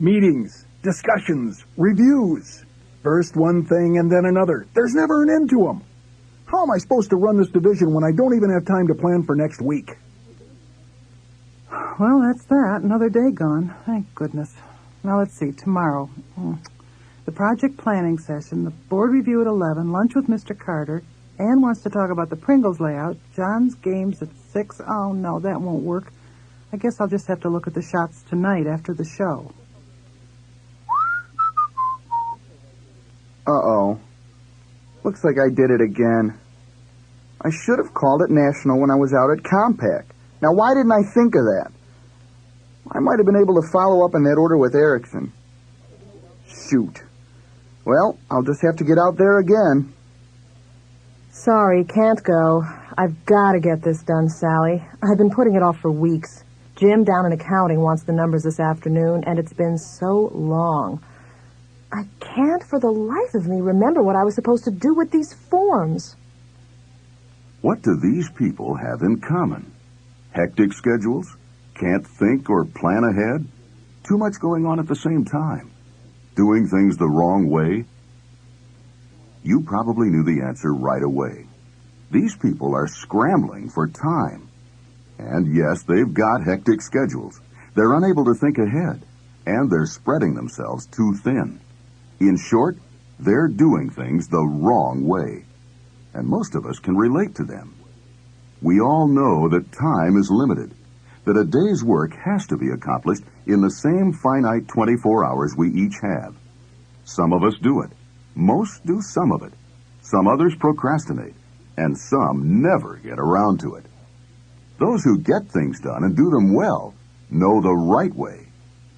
Meetings, discussions, reviews. First one thing and then another. There's never an end to them. How am I supposed to run this division when I don't even have time to plan for next week? Well, that's that. Another day gone. Thank goodness. Now, let's see. Tomorrow. The project planning session, the board review at 11, lunch with Mr. Carter. Ann wants to talk about the Pringles layout. John's games at 6. Oh, no, that won't work. I guess I'll just have to look at the shots tonight after the show. Uh-oh. Looks like I did it again. I should have called it National when I was out at Compact. Now, why didn't I think of that? I might have been able to follow up on that order with Erickson. Shoot. Well, I'll just have to get out there again. Sorry, can't go. I've got to get this done, Sally. I've been putting it off for weeks. Jim down in accounting wants the numbers this afternoon, and it's been so long. I can't for the life of me remember what I was supposed to do with these forms. What do these people have in common? Hectic schedules? Can't think or plan ahead? Too much going on at the same time? Doing things the wrong way? You probably knew the answer right away. These people are scrambling for time. And yes, they've got hectic schedules. They're unable to think ahead, and they're spreading themselves too thin. In short, they're doing things the wrong way. And most of us can relate to them. We all know that time is limited, that a day's work has to be accomplished in the same finite 24 hours we each have. Some of us do it. Most do some of it. Some others procrastinate, and some never get around to it. Those who get things done and do them well know the right way,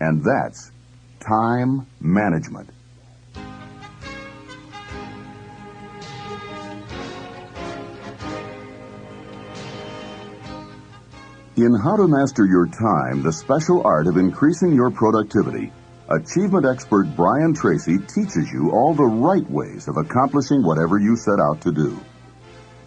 and that's time management. In How to Master Your Time, the special art of increasing your productivity, achievement expert Brian Tracy teaches you all the right ways of accomplishing whatever you set out to do.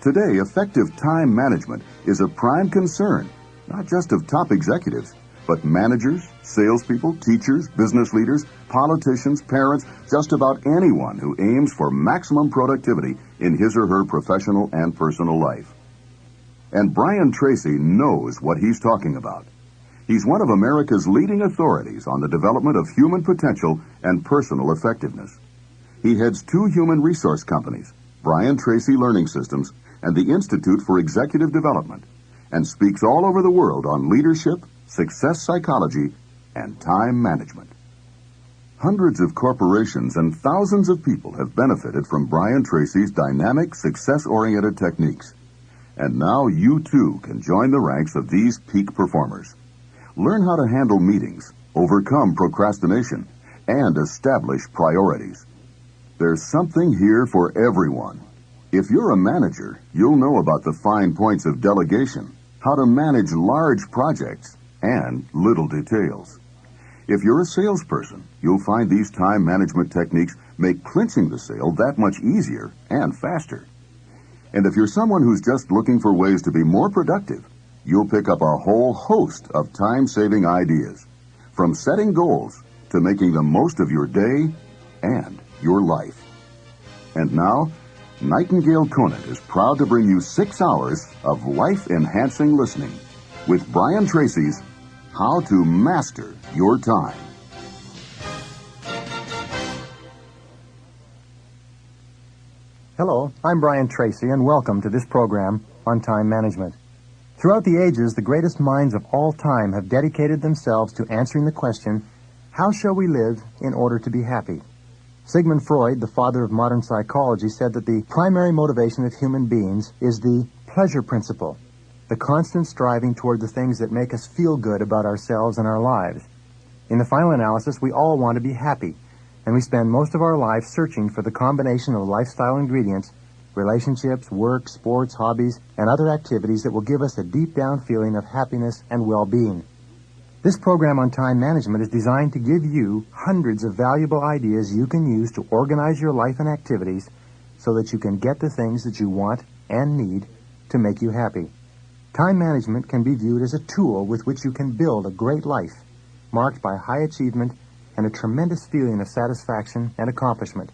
Today, effective time management is a prime concern, not just of top executives, but managers, salespeople, teachers, business leaders, politicians, parents, just about anyone who aims for maximum productivity in his or her professional and personal life. And Brian Tracy knows what he's talking about. He's one of America's leading authorities on the development of human potential and personal effectiveness. He heads 2 human resource companies, Brian Tracy Learning Systems and the Institute for Executive Development, and speaks all over the world on leadership, success psychology, and time management. Hundreds of corporations and thousands of people have benefited from Brian Tracy's dynamic, success-oriented techniques. And now you too can join the ranks of these peak performers. Learn how to handle meetings, overcome procrastination, and establish priorities. There's something here for everyone. If you're a manager, you'll know about the fine points of delegation, how to manage large projects, and little details. If you're a salesperson, you'll find these time management techniques make clinching the sale that much easier and faster. And if you're someone who's just looking for ways to be more productive, you'll pick up a whole host of time-saving ideas, from setting goals to making the most of your day and your life. And now, Nightingale Conant is proud to bring you 6 hours of life-enhancing listening with Brian Tracy's How to Master Your Time. Hello, I'm Brian Tracy, and welcome to this program on time management. Throughout the ages, the greatest minds of all time have dedicated themselves to answering the question, how shall we live in order to be happy? Sigmund Freud, the father of modern psychology, said that the primary motivation of human beings is the pleasure principle, the constant striving toward the things that make us feel good about ourselves and our lives. In the final analysis, we all want to be happy, and we spend most of our lives searching for the combination of lifestyle ingredients, relationships, work, sports, hobbies, and other activities that will give us a deep-down feeling of happiness and well-being. This program on time management is designed to give you hundreds of valuable ideas you can use to organize your life and activities so that you can get the things that you want and need to make you happy. Time management can be viewed as a tool with which you can build a great life, marked by high achievement and a tremendous feeling of satisfaction and accomplishment.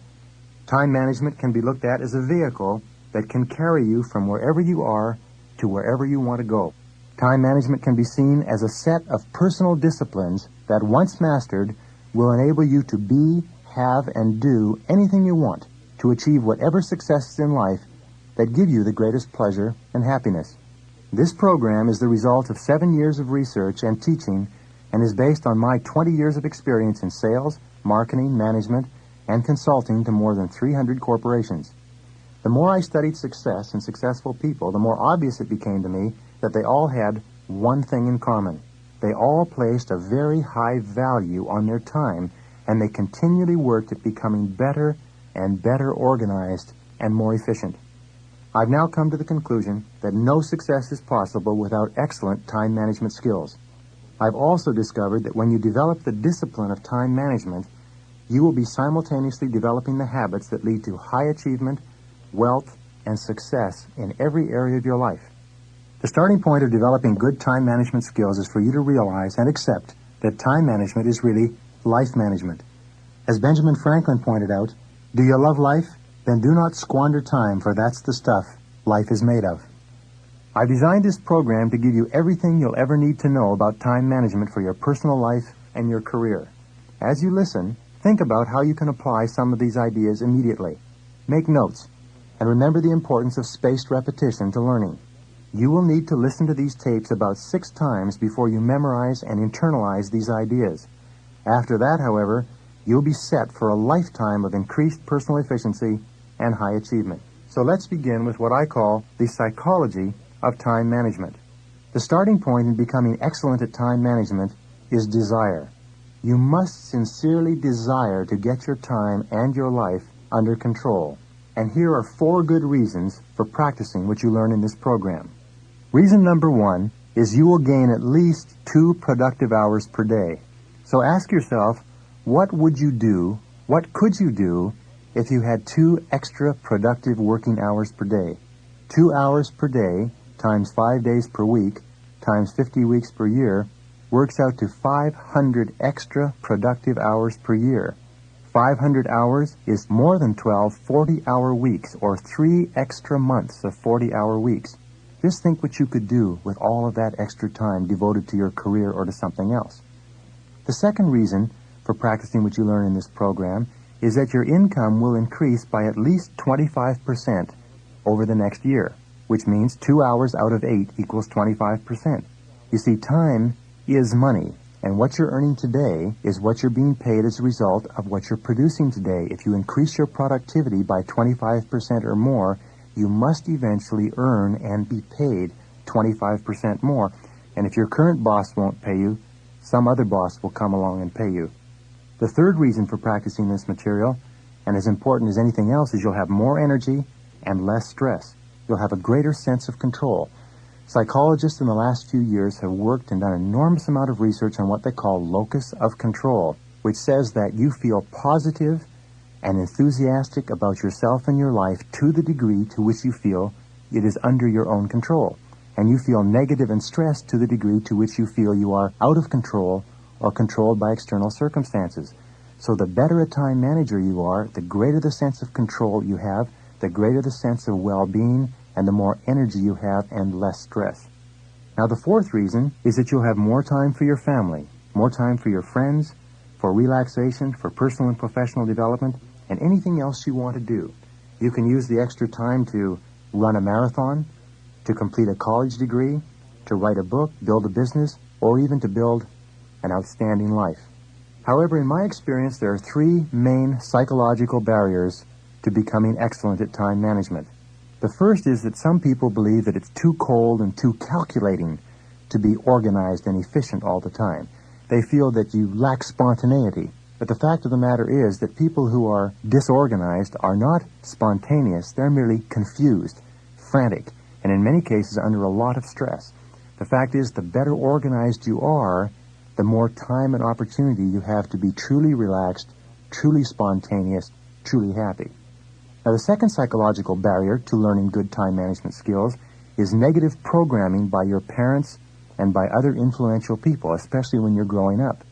Time management can be looked at as a vehicle that can carry you from wherever you are to wherever you want to go. Time management can be seen as a set of personal disciplines that, once mastered, will enable you to be, have, and do anything you want to achieve whatever successes in life that give you the greatest pleasure and happiness. This program is the result of 7 years of research and teaching and is based on my 20 years of experience in sales, marketing, management, and consulting to more than 300 corporations. The more I studied success and successful people, the more obvious it became to me that they all had one thing in common. They all placed a very high value on their time, and they continually worked at becoming better and better organized and more efficient. I've now come to the conclusion that no success is possible without excellent time management skills. I've also discovered that when you develop the discipline of time management, you will be simultaneously developing the habits that lead to high achievement, wealth, and success in every area of your life. The starting point of developing good time management skills is for you to realize and accept that time management is really life management. As Benjamin Franklin pointed out, do you love life? Then do not squander time, for that's the stuff life is made of. I've designed this program to give you everything you'll ever need to know about time management for your personal life and your career. As you listen, think about how you can apply some of these ideas immediately. Make notes, and remember the importance of spaced repetition to learning. You will need to listen to these tapes about 6 times before you memorize and internalize these ideas. After that, however, you'll be set for a lifetime of increased personal efficiency and high achievement. So let's begin with what I call the psychology of time management. The starting point in becoming excellent at time management is desire. You must sincerely desire to get your time and your life under control. And here are 4 good reasons for practicing what you learn in this program. Reason number 1 is you will gain at least 2 productive hours per day. So ask yourself, what could you do if you had 2 extra productive working hours per day? 2 hours per day times 5 days per week times 50 weeks per year works out to 500 extra productive hours per year. 500 hours is more than 12 40-hour weeks, or 3 extra months of 40-hour weeks. Just think what you could do with all of that extra time devoted to your career or to something else. The second reason for practicing what you learn in this program is that your income will increase by at least 25% over the next year, which means 2 hours out of 8 equals 25%. You see, time is money, and what you're earning today is what you're being paid as a result of what you're producing today. If you increase your productivity by 25% or more, you must eventually earn and be paid 25% more. And if your current boss won't pay you, some other boss will come along and pay you. The third reason for practicing this material, and as important as anything else, is you'll have more energy and less stress. You'll have a greater sense of control. Psychologists in the last few years have worked and done an enormous amount of research on what they call locus of control, which says that you feel positive and enthusiastic about yourself and your life to the degree to which you feel it is under your own control. And you feel negative and stressed to the degree to which you feel you are out of control or controlled by external circumstances. So the better a time manager you are, the greater the sense of control you have, the greater the sense of well-being, and the more energy you have and less stress. Now the fourth reason is that you'll have more time for your family, more time for your friends, for relaxation, for personal and professional development, and anything else you want to do. You can use the extra time to run a marathon, to complete a college degree, to write a book, build a business, or even to build an outstanding life. However, in my experience, there are 3 main psychological barriers to becoming excellent at time management. The first is that some people believe that it's too cold and too calculating to be organized and efficient all the time. They feel that you lack spontaneity. But the fact of the matter is that people who are disorganized are not spontaneous. They're merely confused, frantic, and in many cases under a lot of stress. The fact is, the better organized you are, the more time and opportunity you have to be truly relaxed, truly spontaneous, truly happy. Now, the second psychological barrier to learning good time management skills is negative programming by your parents and by other influential people, especially when you're growing up.